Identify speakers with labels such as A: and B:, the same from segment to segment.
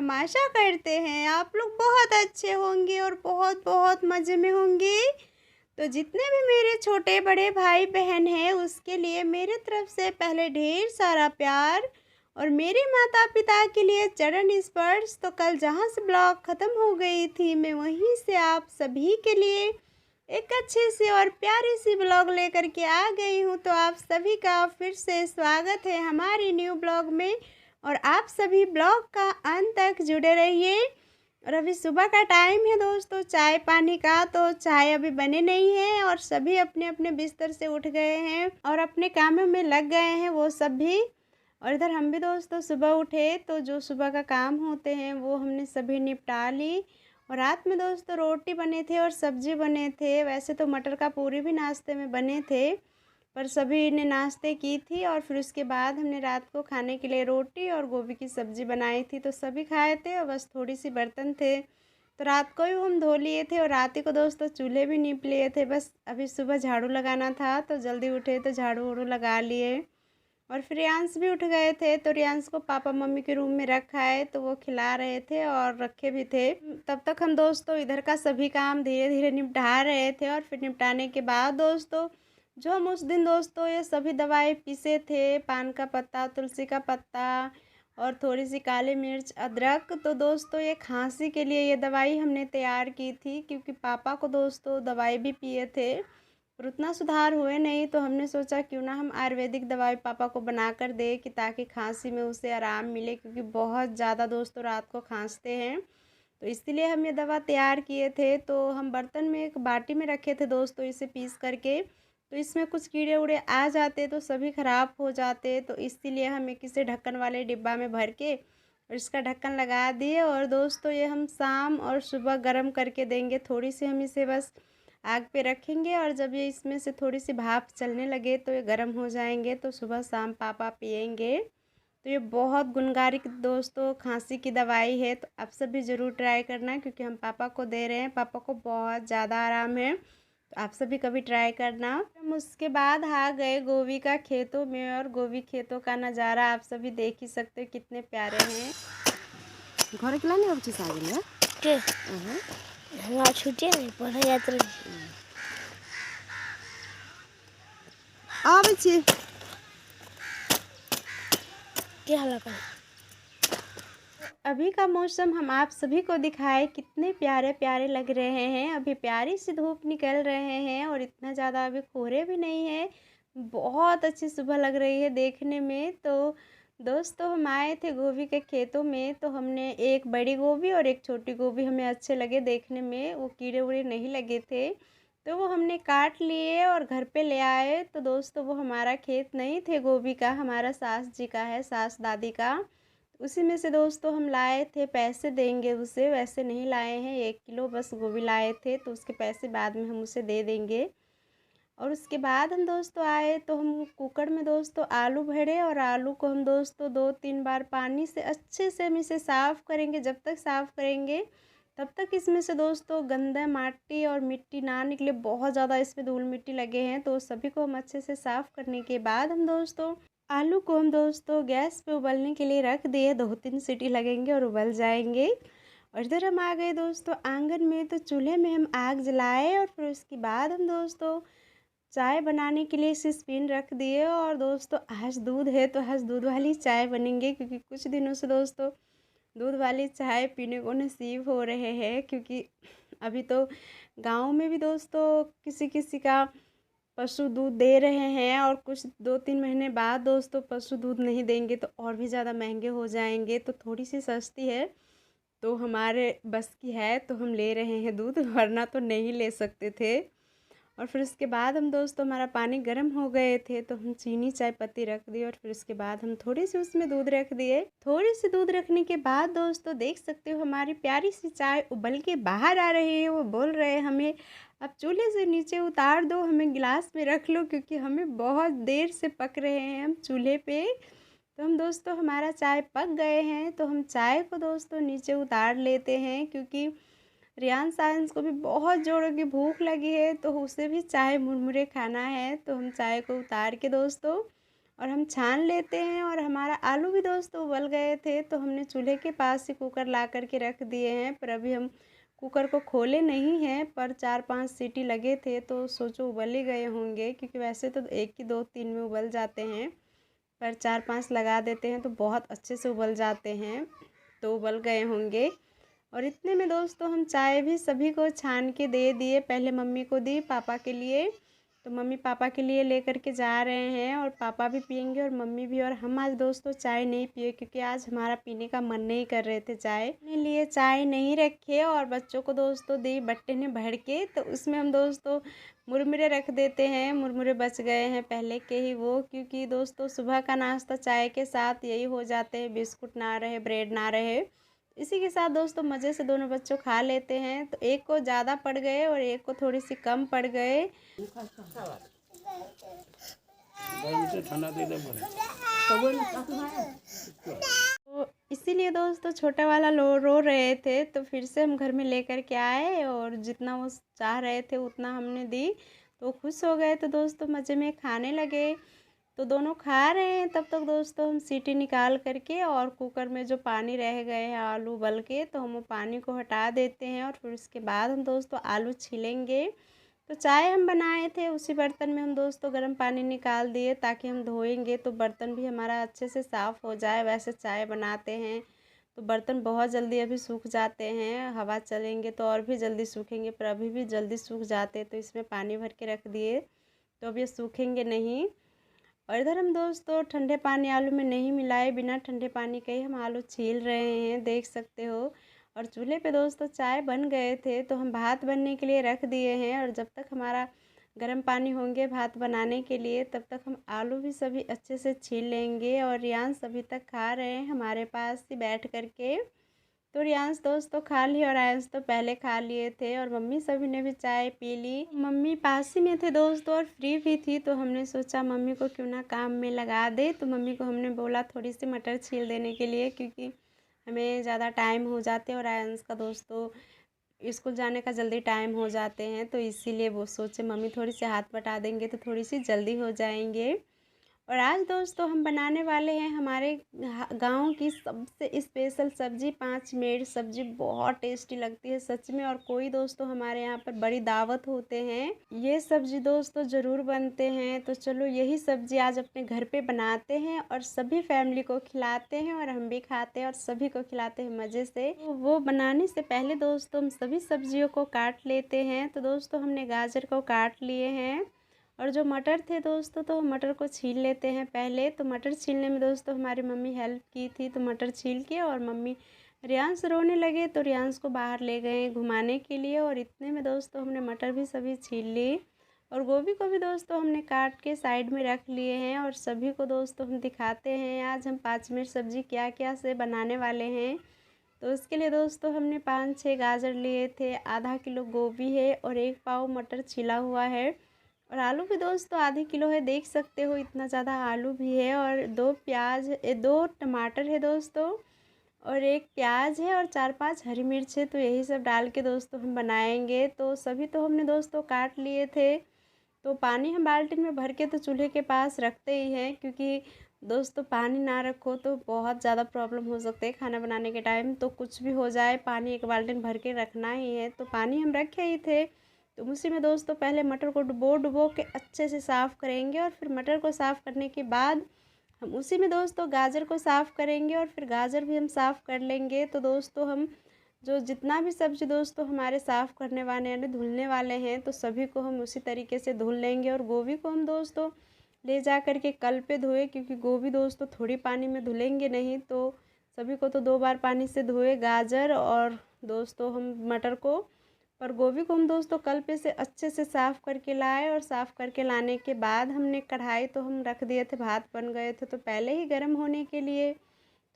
A: हम आशा करते हैं आप लोग बहुत अच्छे होंगे और बहुत बहुत मज़े में होंगे। तो जितने भी मेरे छोटे बड़े भाई बहन हैं उसके लिए मेरे तरफ से पहले ढेर सारा प्यार और मेरे माता पिता के लिए चरण स्पर्श। तो कल जहाँ से ब्लॉग ख़त्म हो गई थी मैं वहीं से आप सभी के लिए एक अच्छी सी और प्यारी सी ब्लॉग लेकर के आ गई हूँ। तो आप सभी का फिर से स्वागत है हमारी न्यू ब्लॉग में और आप सभी ब्लॉग का अंत तक जुड़े रहिए। और अभी सुबह का टाइम है दोस्तों चाय पानी का, तो चाय अभी बने नहीं है और सभी अपने अपने बिस्तर से उठ गए हैं और अपने कामों में लग गए हैं वो सब भी। और इधर हम भी दोस्तों सुबह उठे तो जो सुबह का काम होते हैं वो हमने सभी निपटा ली। और रात में दोस्तों रोटी बने थे और सब्जी बने थे। वैसे तो मटर का पूरी भी नाश्ते में बने थे पर सभी ने नाश्ते की थी और फिर उसके बाद हमने रात को खाने के लिए रोटी और गोभी की सब्ज़ी बनाई थी तो सभी खाए थे और बस थोड़ी सी बर्तन थे तो रात को ही हम धो लिए थे और रात ही को दोस्तों चूल्हे भी नीप लिए थे। बस अभी सुबह झाड़ू लगाना था तो जल्दी उठे तो झाड़ू वाड़ू लगा लिए। और फिर रियांश भी उठ गए थे तो रियांश को पापा मम्मी के रूम में रखा है तो वो खिला रहे थे और रखे भी थे। तब तक हम दोस्तों इधर का सभी काम धीरे धीरे निपटा रहे थे और फिर निपटाने के बाद दोस्तों जो हम उस दिन दोस्तों ये सभी दवाई पीसे थे, पान का पत्ता, तुलसी का पत्ता और थोड़ी सी काली मिर्च, अदरक, तो दोस्तों ये खांसी के लिए ये दवाई हमने तैयार की थी क्योंकि पापा को दोस्तों दवाई भी पिए थे पर उतना सुधार हुए नहीं तो हमने सोचा क्यों ना हम आयुर्वेदिक दवाई पापा को बना कर दे कि ताकि खांसी में उसे आराम मिले क्योंकि बहुत ज़्यादा दोस्तों रात को खांसते हैं। तो इसलिए हम ये दवा तैयार किए थे तो हम बर्तन में एक बाटी में रखे थे दोस्तों इसे पीस करके। तो इसमें कुछ कीड़े उड़े आ जाते तो सभी ख़राब हो जाते तो इसीलिए हम एक इसे ढक्कन वाले डिब्बा में भर के और इसका ढक्कन लगा दिए। और दोस्तों ये हम शाम और सुबह गर्म करके देंगे। थोड़ी सी हम इसे बस आग पे रखेंगे और जब ये इसमें से थोड़ी सी भाप चलने लगे तो ये गर्म हो जाएंगे तो सुबह शाम पापा पियेंगे। तो ये बहुत गुणकारी दोस्तों खांसी की दवाई है तो आप सब भी ज़रूर ट्राई करना क्योंकि हम पापा को दे रहे हैं, पापा को बहुत ज़्यादा आराम है तो आप सभी कभी ट्राई करना। हम उसके बाद आ गए गोभी का खेतों में और गोभी खेतों का नज़ारा आप सभी देख ही सकते हो कितने प्यारे हैं।
B: घर के लाने अब चीज आ गई है
C: के हाँ छुट्टी नहीं पढ़ा यात्रा
B: आबै छी
C: क्या हाल कर
A: अभी का मौसम हम आप सभी को दिखाए कितने प्यारे प्यारे लग रहे हैं। अभी प्यारी सी धूप निकल रहे हैं और इतना ज़्यादा अभी कोहरे भी नहीं है, बहुत अच्छी सुबह लग रही है देखने में। तो दोस्तों हम आए थे गोभी के खेतों में तो हमने एक बड़ी गोभी और एक छोटी गोभी हमें अच्छे लगे देखने में, वो कीड़े उड़े नहीं लगे थे तो वो हमने काट लिए और घर पे ले आए। तो दोस्तों वो हमारा खेत नहीं थे गोभी का, हमारा सास जी का है, सास दादी का। उसी में से दोस्तों हम लाए थे, पैसे देंगे उसे, वैसे नहीं लाए हैं, 1 किलो बस गोभी लाए थे तो उसके पैसे बाद में हम उसे दे देंगे। और उसके बाद हम दोस्तों आए तो हम कुकर में दोस्तों आलू भरे और आलू को हम दोस्तों 2-3 बार पानी से अच्छे से हम इसे साफ़ करेंगे। जब तक साफ़ करेंगे तब तक इसमें से दोस्तों गंदा माटी और मिट्टी ना निकले, बहुत ज़्यादा इसमें धूल मिट्टी लगे हैं तो सभी को हम अच्छे से साफ़ करने के बाद हम दोस्तों आलू को हम दोस्तों गैस पे उबलने के लिए रख दिए। 2-3 सीटी लगेंगे और उबल जाएंगे। और इधर हम आ गए दोस्तों आंगन में तो चूल्हे में हम आग जलाए और फिर उसके बाद हम दोस्तों चाय बनाने के लिए सिसपिन रख दिए। और दोस्तों आज दूध है तो आज दूध वाली चाय बनेंगे क्योंकि कुछ दिनों से दोस्तों दूध वाली चाय पीने को नसीब हो रहे हैं क्योंकि अभी तो गांव में भी दोस्तों किसी किसी का पशु दूध दे रहे हैं और कुछ 2-3 महीने बाद दोस्तों पशु दूध नहीं देंगे तो और भी ज़्यादा महंगे हो जाएंगे। तो थोड़ी सी सस्ती है तो हमारे बस की है तो हम ले रहे हैं दूध, वरना तो नहीं ले सकते थे। और फिर उसके बाद हम दोस्तों हमारा पानी गर्म हो गए थे तो हम चीनी चाय पत्ती रख दी और फिर उसके बाद हम थोड़ी सी उसमें दूध रख दिए। थोड़ी सी दूध रखने के बाद दोस्तों देख सकते हो हमारी प्यारी सी चाय उबल के बाहर आ रही है। वो बोल रहे हैं हमें अब चूल्हे से नीचे उतार दो, हमें गिलास में रख लो क्योंकि हमें बहुत देर से पक रहे हैं हम चूल्हे पे। तो हम दोस्तों हमारा चाय पक गए हैं तो हम चाय को दोस्तों नीचे उतार लेते हैं क्योंकि रियान साइंस को भी बहुत जोरों की भूख लगी है तो उसे भी चाय मुरमुरे खाना है। तो हम चाय को उतार के दोस्तों और हम छान लेते हैं। और हमारा आलू भी दोस्तों उबल गए थे, तो हमने चूल्हे के पास ही कुकर ला कर के रख दिए हैं। पर अभी हम कुकर को खोले नहीं हैं, पर 4-5 सीटी लगे थे तो सोचो उबल ही गए होंगे, क्योंकि वैसे तो 1 की 2-3 में उबल जाते हैं, पर 4-5 लगा देते हैं तो बहुत अच्छे से उबल जाते हैं। तो उबल गए होंगे। और इतने में दोस्तों हम चाय भी सभी को छान के दे दिए। पहले मम्मी को दी, पापा के लिए, तो मम्मी पापा के लिए लेकर के जा रहे हैं, और पापा भी पियेंगे और मम्मी भी। और हम आज दोस्तों चाय नहीं पिए, क्योंकि आज हमारा पीने का मन नहीं कर रहे थे चाय। अपने लिए चाय नहीं रखे और बच्चों को दोस्तों दी बट्टे ने भर के। तो उसमें हम दोस्तों मुरमुरे रख देते हैं। मुरमुरे बच गए हैं पहले के ही वो, क्योंकि दोस्तों सुबह का नाश्ता चाय के साथ यही हो जाते हैं, बिस्कुट ना रहे, ब्रेड ना रहे। इसी के साथ दोस्तों मज़े से दोनों बच्चों खा लेते हैं। तो एक को ज़्यादा पड़ गए और एक को थोड़ी सी कम पड़ गए। तो इसीलिए दोस्तों छोटा वाला रो रहे थे, तो फिर से हम घर में लेकर के आए और जितना वो चाह रहे थे उतना हमने दी, तो खुश हो गए। तो दोस्तों मज़े में खाने लगे। तो दोनों खा रहे हैं, तब तक दोस्तों हम सीटी निकाल करके और कुकर में जो पानी रह गए हैं आलू उबल के, तो हम वो पानी को हटा देते हैं। और फिर उसके बाद हम दोस्तों आलू छीलेंगे। तो चाय हम बनाए थे उसी बर्तन में हम दोस्तों गर्म पानी निकाल दिए, ताकि हम धोएंगे तो बर्तन भी हमारा अच्छे से साफ़ हो जाए। वैसे चाय बनाते हैं तो बर्तन बहुत जल्दी अभी सूख जाते हैं, हवा चलेंगे तो और भी जल्दी सूखेंगे, पर अभी भी जल्दी सूख जाते। तो इसमें पानी भर के रख दिए, तो अब ये सूखेंगे नहीं। और इधर हम दोस्तों ठंडे पानी आलू में नहीं मिलाए, बिना ठंडे पानी के ही हम आलू छील रहे हैं, देख सकते हो। और चूल्हे पे दोस्तों चाय बन गए थे, तो हम भात बनने के लिए रख दिए हैं। और जब तक हमारा गर्म पानी होंगे भात बनाने के लिए, तब तक हम आलू भी सभी अच्छे से छील लेंगे। और रियांश अभी तक खा रहे हैं हमारे पास ही बैठ कर के। तो रियांश दोस्तों खा ली और आयंश तो पहले खा लिए थे, और मम्मी सभी ने भी चाय पी ली। मम्मी पास ही में थे दोस्तों और फ्री भी थी, तो हमने सोचा मम्मी को क्यों ना काम में लगा दे। तो मम्मी को हमने बोला थोड़ी सी मटर छील देने के लिए, क्योंकि हमें ज़्यादा टाइम हो जाते और आयंश का दोस्तों स्कूल जाने का जल्दी टाइम हो जाते हैं। तो इसीलिए वो सोचे मम्मी थोड़ी सी हाथ बटा देंगे तो थोड़ी सी जल्दी हो जाएंगे। और आज दोस्तों हम बनाने वाले हैं हमारे गांव की सबसे स्पेशल सब्ज़ी, 5 मिनट सब्ज़ी। बहुत टेस्टी लगती है सच में। और कोई दोस्तों हमारे यहाँ पर बड़ी दावत होते हैं, ये सब्ज़ी दोस्तों ज़रूर बनते हैं। तो चलो यही सब्ज़ी आज अपने घर पे बनाते हैं और सभी फैमिली को खिलाते हैं, और हम भी खाते हैं और सभी को खिलाते हैं मज़े से। तो वो बनाने से पहले दोस्तों हम सभी सब्जियों को काट लेते हैं। तो दोस्तों हमने गाजर को काट लिए हैं, और जो मटर थे दोस्तों तो मटर को छील लेते हैं पहले। तो मटर छीलने में दोस्तों हमारी मम्मी हेल्प की थी, तो मटर छील के और मम्मी रियांश रोने लगे, तो रियांश को बाहर ले गए घुमाने के लिए। और इतने में दोस्तों हमने मटर भी सभी छील ली, और गोभी को भी दोस्तों हमने काट के साइड में रख लिए हैं। और सभी को दोस्तों हम दिखाते हैं आज हम 5 मिनट सब्ज़ी क्या क्या से बनाने वाले हैं। तो उसके लिए दोस्तों हमने 5-6 गाजर लिए थे, आधा किलो गोभी है, और 1 पाव मटर छिला हुआ है, और आलू भी दोस्तों आधे किलो है, देख सकते हो इतना ज़्यादा आलू भी है। और 2 टमाटर है दोस्तों, और 1 प्याज है, और 4-5 हरी मिर्च है। तो यही सब डाल के दोस्तों हम बनाएंगे। तो सभी तो हमने दोस्तों काट लिए थे। तो पानी हम बाल्टी में भर के तो चूल्हे के पास रखते ही हैं, क्योंकि दोस्तों पानी ना रखो तो बहुत ज़्यादा प्रॉब्लम हो सकते हैं खाना बनाने के टाइम। तो कुछ भी हो जाए पानी एक बाल्टी में भर के रखना ही है। तो पानी हम रखे ही थे, तो उसी में दोस्तों पहले मटर को डुबो के अच्छे से साफ़ करेंगे, और फिर मटर को साफ़ करने के बाद हम उसी में दोस्तों गाजर को साफ़ करेंगे, और फिर गाजर भी हम साफ़ कर लेंगे। तो दोस्तों हम जो जितना भी सब्ज़ी दोस्तों हमारे साफ़ करने वाले यानी धुलने वाले हैं, तो सभी को हम उसी तरीके से धुल लेंगे। और गोभी को हम दोस्तों ले जा कर के कल पे धोए, क्योंकि गोभी दोस्तों थोड़ी पानी में धुलेंगे नहीं, तो सभी को तो 2 बार पानी से धोए गाजर और दोस्तों हम मटर को। पर गोभी को हम दोस्तों कल पे से अच्छे से साफ़ करके लाए, और साफ़ करके लाने के बाद हमने कढ़ाई तो हम रख दिए थे, भात बन गए थे तो पहले ही गर्म होने के लिए।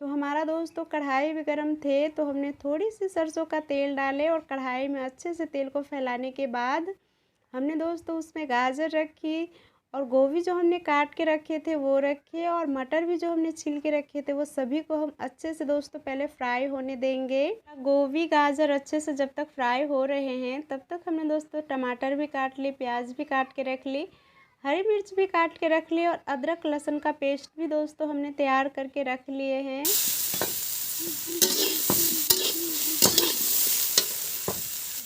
A: तो हमारा दोस्तों कढ़ाई भी गर्म थे, तो हमने थोड़ी सी सरसों का तेल डाले, और कढ़ाई में अच्छे से तेल को फैलाने के बाद हमने दोस्तों उसमें गाजर रखी, और गोभी जो हमने काट के रखे थे वो रखे, और मटर भी जो हमने छील के रखे थे वो सभी को हम अच्छे से दोस्तों पहले फ्राई होने देंगे। गोभी गाजर अच्छे से जब तक फ्राई हो रहे हैं, तब तक हमने दोस्तों टमाटर भी काट ली, प्याज भी काट के रख ली, हरी मिर्च भी काट के रख लिए और अदरक लहसुन का पेस्ट भी दोस्तों हमने तैयार करके रख लिए हैं।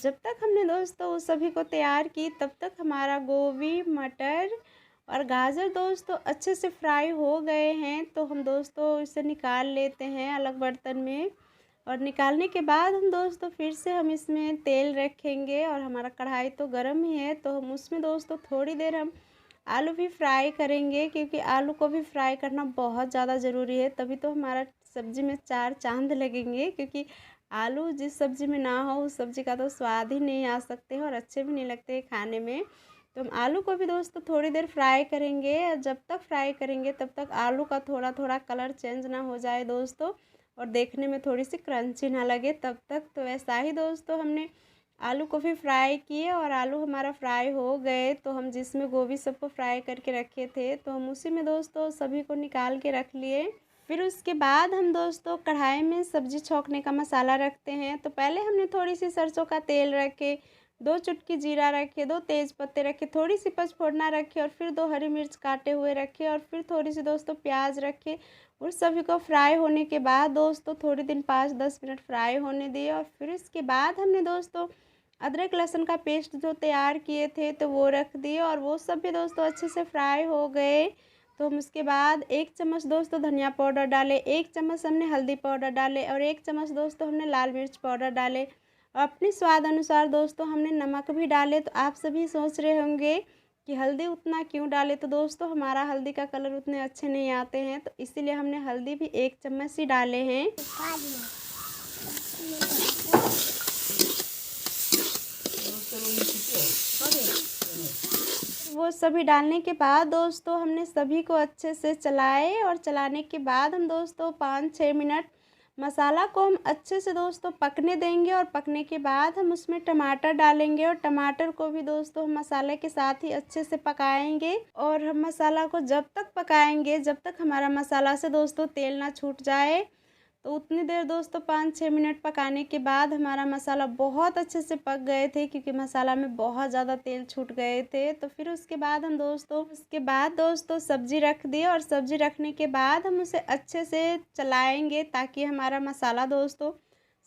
A: जब तक हमने दोस्तों उस सभी को तैयार की तब तक हमारा गोभी, मटर और गाजर दोस्तों अच्छे से फ्राई हो गए हैं। तो हम दोस्तों इसे निकाल लेते हैं अलग बर्तन में, और निकालने के बाद हम दोस्तों फिर से हम इसमें तेल रखेंगे और हमारा कढ़ाई तो गर्म ही है, तो हम उसमें दोस्तों थोड़ी देर हम आलू भी फ्राई करेंगे, क्योंकि आलू को भी फ्राई करना बहुत ज़्यादा ज़रूरी है, तभी तो हमारा सब्ज़ी में 4 चांद लगेंगे। क्योंकि आलू जिस सब्ज़ी में ना हो उस सब्ज़ी का तो स्वाद ही नहीं आ सकते और अच्छे भी नहीं लगते खाने में। तो हम आलू को भी दोस्तों थोड़ी देर फ्राई करेंगे। जब तक फ्राई करेंगे तब तक आलू का थोड़ा थोड़ा कलर चेंज ना हो जाए दोस्तों, और देखने में थोड़ी सी क्रंची ना लगे तब तक। तो ऐसा ही दोस्तों हमने आलू को भी फ्राई किए, और आलू हमारा फ्राई हो गए तो हम जिसमें गोभी सबको फ्राई करके रखे थे तो हम उसी में दोस्तों सभी को निकाल के रख लिए। फिर उसके बाद हम दोस्तों कढ़ाई में सब्ज़ी छौंकने का मसाला रखते हैं। तो पहले हमने थोड़ी सी सरसों का तेल रखे, 2 चुटकी जीरा रखे, 2 तेज़ पत्ते रखे, थोड़ी सी पचफोड़ना रखे, और फिर 2 हरी मिर्च काटे हुए रखे, और फिर थोड़ी सी दोस्तों प्याज रखे। और सभी को फ्राई होने के बाद दोस्तों थोड़ी देर 5-10 मिनट फ्राई होने दिए, और फिर इसके बाद हमने दोस्तों अदरक लहसुन का पेस्ट जो तैयार किए थे तो वो रख दिए, और वो सब भी दोस्तों अच्छे से फ्राई हो गए। तो हम उसके बाद 1 चम्मच दोस्तों धनिया पाउडर डाले, 1 चम्मच हमने हल्दी पाउडर डाले, और 1 चम्मच दोस्तों हमने लाल मिर्च पाउडर डाले, और अपने स्वाद अनुसार दोस्तों हमने नमक भी डाले। तो आप सभी सोच रहे होंगे कि हल्दी उतना क्यों डाले, तो दोस्तों हमारा हल्दी का कलर उतने अच्छे नहीं आते हैं, तो इसीलिए हमने हल्दी भी 1 चम्मच ही डाले हैं। वो सभी डालने के बाद दोस्तों हमने सभी को अच्छे से चलाए, और चलाने के बाद हम दोस्तों 5-6 मिनट मसाला को हम अच्छे से दोस्तों पकने देंगे, और पकने के बाद हम उसमें टमाटर डालेंगे, और टमाटर को भी दोस्तों हम मसाले के साथ ही अच्छे से पकाएंगे। और हम मसाला को जब तक पकाएंगे जब तक हमारा मसाला से दोस्तों तेल ना छूट जाए। तो उतनी देर दोस्तों 5-6 मिनट पकाने के बाद हमारा मसाला बहुत अच्छे से पक गए थे, क्योंकि मसाला में बहुत ज़्यादा तेल छूट गए थे। तो फिर उसके बाद हम दोस्तों सब्ज़ी रख दी, और सब्ज़ी रखने के बाद हम उसे अच्छे से चलाएंगे ताकि हमारा मसाला दोस्तों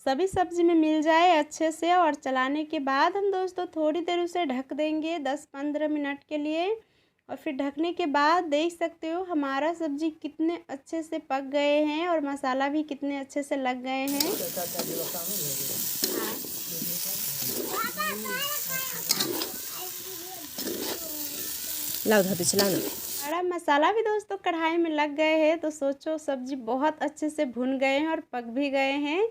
A: सभी सब्ज़ी में मिल जाए अच्छे से। और चलाने के बाद हम दोस्तों थोड़ी देर उसे ढक देंगे 10-15 मिनट के लिए, और फिर ढकने के बाद देख सकते हो हमारा सब्ज़ी कितने अच्छे से पक गए हैं, और मसाला भी कितने अच्छे से लग गए हैं।
B: लाओ धर चला ना।
A: हमारा मसाला भी दोस्तों कढ़ाई में लग गए हैं, तो सोचो सब्ज़ी बहुत अच्छे से भुन गए हैं और पक भी गए हैं।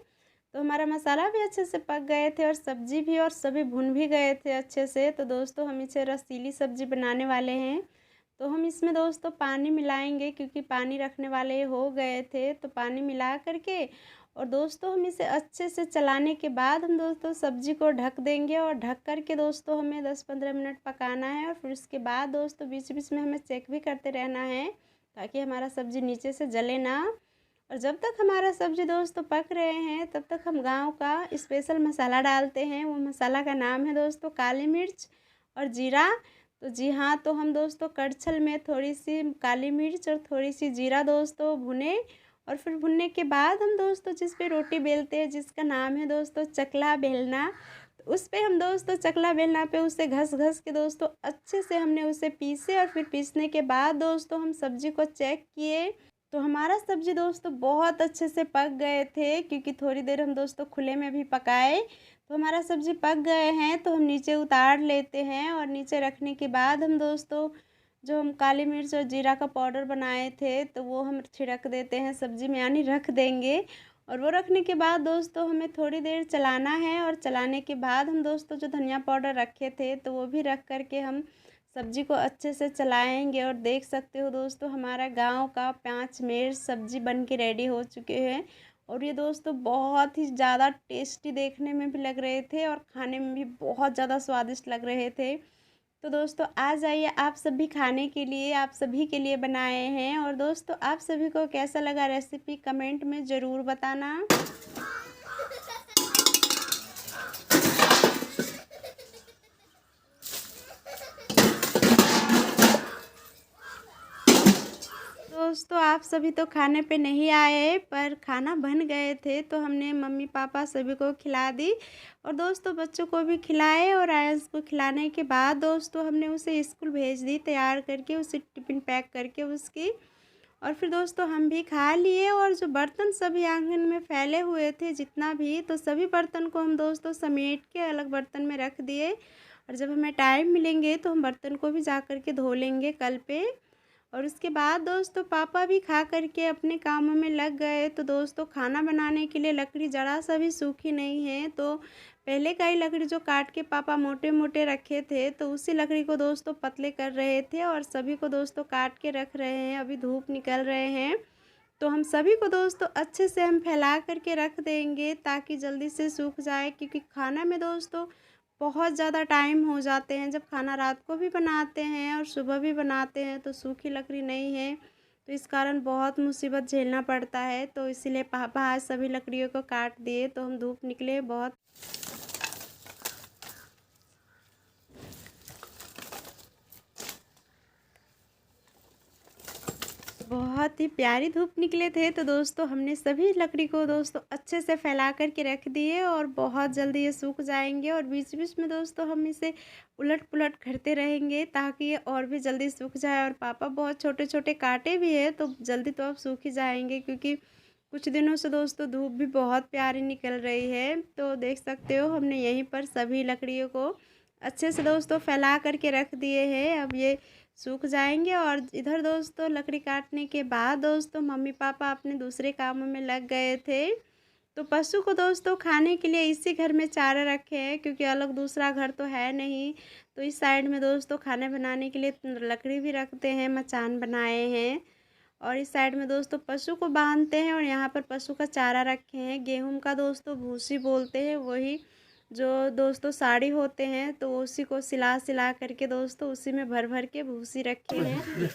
A: तो हमारा मसाला भी अच्छे से पक गए थे, और सब्ज़ी भी, और सभी भुन भी गए थे अच्छे से। तो दोस्तों हम इसे रसीली सब्ज़ी बनाने वाले हैं, तो हम इसमें दोस्तों पानी मिलाएंगे, क्योंकि पानी रखने वाले हो गए थे। तो पानी मिला करके और दोस्तों हम इसे अच्छे से चलाने के बाद हम दोस्तों सब्ज़ी को ढक देंगे, और ढक करके दोस्तों हमें 10-15 मिनट पकाना है। और फिर उसके बाद दोस्तों बीच बीच में हमें चेक भी करते रहना है, ताकि हमारा सब्ज़ी नीचे से जले ना। और जब तक हमारा सब्ज़ी दोस्तों पक रहे हैं तब तक हम गांव का स्पेशल मसाला डालते हैं। वो मसाला का नाम है दोस्तों काली मिर्च और जीरा। तो जी हाँ, तो हम दोस्तों कड़छल में थोड़ी सी काली मिर्च और थोड़ी सी जीरा दोस्तों भुने, और फिर भुनने के बाद हम दोस्तों जिस पे रोटी बेलते हैं, जिसका नाम है दोस्तों चकला बेलना, तो उस पे हम दोस्तों चकला बेलना पे उसे घस घस के दोस्तों अच्छे से हमने उसे पीसे। और फिर पीसने के बाद दोस्तों हम सब्ज़ी को चेक किए, तो हमारा सब्ज़ी दोस्तों बहुत अच्छे से पक गए थे, क्योंकि थोड़ी देर हम दोस्तों खुले में भी पकाए। तो हमारा सब्ज़ी पक गए हैं, तो हम नीचे उतार लेते हैं। और नीचे रखने के बाद हम दोस्तों जो हम काली मिर्च और जीरा का पाउडर बनाए थे तो वो हम छिड़क देते हैं सब्ज़ी में, यानी रख देंगे। और वो रखने के बाद दोस्तों हमें थोड़ी देर चलाना है, और चलाने के बाद हम दोस्तों जो धनिया पाउडर रखे थे तो वो भी रख करके हम सब्ज़ी को अच्छे से चलाएंगे। और देख सकते हो दोस्तों हमारा गांव का 5 मेर सब्ज़ी बन के रेडी हो चुके हैं, और ये दोस्तों बहुत ही ज़्यादा टेस्टी देखने में भी लग रहे थे और खाने में भी बहुत ज़्यादा स्वादिष्ट लग रहे थे। तो दोस्तों आ जाइए आप सभी खाने के लिए, आप सभी के लिए बनाए हैं। और दोस्तों आप सभी को कैसा लगा रेसिपी कमेंट में ज़रूर बताना। दोस्तों आप सभी तो खाने पे नहीं आए, पर खाना बन गए थे तो हमने मम्मी पापा सभी को खिला दी और दोस्तों बच्चों को भी खिलाए। और आयंस को खिलाने के बाद दोस्तों हमने उसे स्कूल भेज दी तैयार करके, उसे टिफ़िन पैक करके उसकी। और फिर दोस्तों हम भी खा लिए और जो बर्तन सभी आंगन में फैले हुए थे जितना भी, तो सभी बर्तन को हम दोस्तों समेट के अलग बर्तन में रख दिए। और जब हमें टाइम मिलेंगे तो हम बर्तन को भी जा कर के धो लेंगे कल पे। और उसके बाद दोस्तों पापा भी खा करके अपने कामों में लग गए। तो दोस्तों खाना बनाने के लिए लकड़ी ज़रा सा भी सूखी नहीं है, तो पहले का ही लकड़ी जो काट के पापा मोटे मोटे रखे थे तो उसी लकड़ी को दोस्तों पतले कर रहे थे और सभी को दोस्तों काट के रख रहे हैं। अभी धूप निकल रहे हैं तो हम सभी को दोस्तों अच्छे से हम फैला करके रख देंगे ताकि जल्दी से सूख जाए, क्योंकि खाना में दोस्तों बहुत ज़्यादा टाइम हो जाते हैं। जब खाना रात को भी बनाते हैं और सुबह भी बनाते हैं तो सूखी लकड़ी नहीं है, तो इस कारण बहुत मुसीबत झेलना पड़ता है। तो इसीलिए पापा आज सभी लकड़ियों को काट दिए। तो हम धूप निकले बहुत बहुत ही प्यारी धूप निकले थे। तो दोस्तों हमने सभी लकड़ी को दोस्तों अच्छे से फैला कर के रख दिए और बहुत जल्दी ये सूख जाएंगे। और बीच बीच में दोस्तों हम इसे उलट पुलट करते रहेंगे ताकि ये और भी जल्दी सूख जाए। और पापा बहुत छोटे छोटे काटे भी है तो जल्दी तो अब सूख ही जाएंगे, क्योंकि कुछ दिनों से दोस्तों धूप भी बहुत प्यारी निकल रही है। तो देख सकते हो हमने यहीं पर सभी लकड़ियों को अच्छे से दोस्तों फैला करके रख दिए हैं। अब ये सूख जाएंगे। और इधर दोस्तों लकड़ी काटने के बाद दोस्तों मम्मी पापा अपने दूसरे कामों में लग गए थे। तो पशु को दोस्तों खाने के लिए इसी घर में चारा रखे हैं, क्योंकि अलग दूसरा घर तो है नहीं। तो इस साइड में दोस्तों खाने बनाने के लिए लकड़ी भी रखते हैं, मचान बनाए हैं। और इस साइड में दोस्तों पशु को बांधते हैं और यहाँ पर पशु का चारा रखे हैं। गेहूं का दोस्तों भूसी बोलते हैं, वही जो दोस्तों साड़ी होते हैं तो उसी को सिला सिला करके दोस्तों उसी में भर भर के भूसी रखे हैं।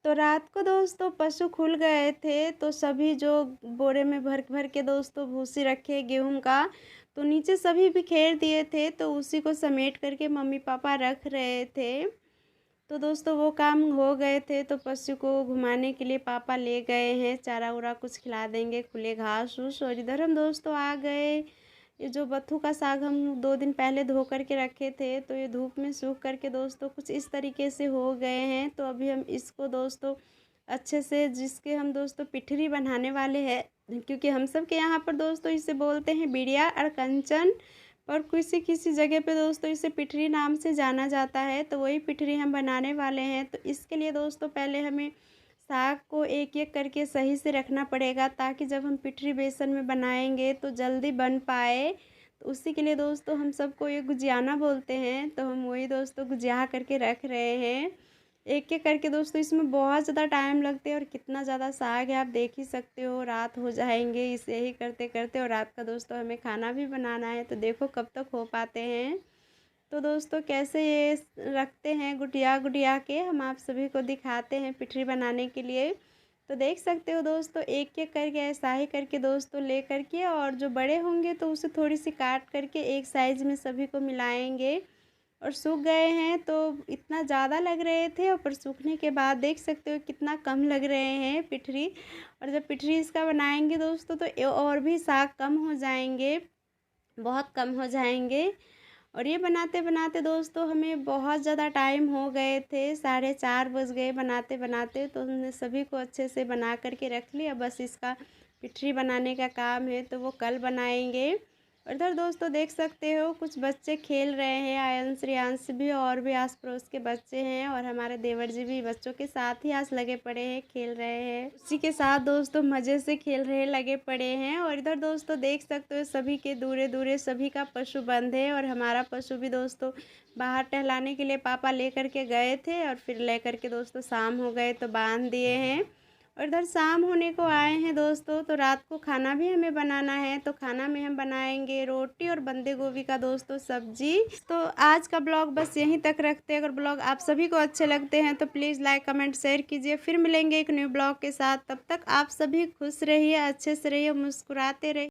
A: तो रात को दोस्तों पशु खुल गए थे तो सभी जो बोरे में भर भर के दोस्तों भूसी रखे गेहूं का, तो नीचे सभी बिखेर दिए थे। तो उसी को समेट करके मम्मी पापा रख रहे थे। तो दोस्तों वो काम हो गए थे तो पशु को घुमाने के लिए पापा ले गए हैं, चारा उरा कुछ खिला देंगे, खुले घास फूस। और इधर हम दोस्तों आ गए। ये जो बथू का साग हम 2 दिन पहले धो करके रखे थे तो ये धूप में सूख करके दोस्तों कुछ इस तरीके से हो गए हैं। तो अभी हम इसको दोस्तों अच्छे से जिसके हम दोस्तों पिठरी बनाने वाले हैं, क्योंकि हम सब के यहाँ पर दोस्तों इसे बोलते हैं बिड़िया और कंचन, पर किसी किसी जगह पे दोस्तों इसे पिठरी नाम से जाना जाता है। तो वही पिठरी हम बनाने वाले हैं। तो इसके लिए दोस्तों पहले हमें साग को एक एक करके सही से रखना पड़ेगा ताकि जब हम पिठरी बेसन में बनाएंगे तो जल्दी बन पाए। तो उसी के लिए दोस्तों हम सबको ये गुजियाना बोलते हैं, तो हम वही दोस्तों गुजिया करके रख रहे हैं एक एक करके। दोस्तों इसमें बहुत ज़्यादा टाइम लगते हैं और कितना ज़्यादा साग है आप देख ही सकते हो। रात हो जाएंगे इसे ही करते करते, और रात का दोस्तों हमें खाना भी बनाना है, तो देखो कब तक हो पाते हैं। तो दोस्तों कैसे ये रखते हैं गुटिया गुटिया के हम आप सभी को दिखाते हैं पिठरी बनाने के लिए। तो देख सकते हो दोस्तों एक एक करके ऐसा ही करके दोस्तों ले करके, और जो बड़े होंगे तो उसे थोड़ी सी काट करके एक साइज में सभी को मिलाएंगे। और सूख गए हैं तो इतना ज़्यादा लग रहे थे, और पर सूखने के बाद देख सकते हो कितना कम लग रहे हैं पिठरी। और जब पिठरी इसका बनाएंगे दोस्तों तो और भी साग कम हो जाएंगे, बहुत कम हो जाएंगे। और ये बनाते बनाते दोस्तों हमें बहुत ज़्यादा टाइम हो गए थे, 4:30 बज गए बनाते बनाते। तो हमने सभी को अच्छे से बना करके रख लिया। बस इसका पिठरी बनाने का काम है तो वो कल बनाएंगे। और इधर दोस्तों देख सकते हो कुछ बच्चे खेल रहे हैं, आयंश रियांश भी और भी आस पड़ोस के बच्चे हैं, और हमारे देवर जी भी बच्चों के साथ ही आज लगे पड़े हैं, खेल रहे हैं उसी के साथ दोस्तों मज़े से खेल रहे लगे पड़े हैं। और इधर दोस्तों देख सकते हो सभी के दूरे दूरे सभी का पशु बंद है, और हमारा पशु भी दोस्तों बाहर टहलाने के लिए पापा ले करके गए थे, और फिर ले करके दोस्तों शाम हो गए तो बांध दिए हैं। और इधर शाम होने को आए हैं दोस्तों, तो रात को खाना भी हमें बनाना है। तो खाना में हम बनाएंगे रोटी और बंदे गोभी का दोस्तों सब्जी। तो आज का ब्लॉग बस यहीं तक रखते हैं। अगर ब्लॉग आप सभी को अच्छे लगते हैं तो प्लीज़ लाइक कमेंट शेयर कीजिए। फिर मिलेंगे एक न्यू ब्लॉग के साथ। तब तक आप सभी खुश रहिए, अच्छे से रहिए, मुस्कुराते रहिए।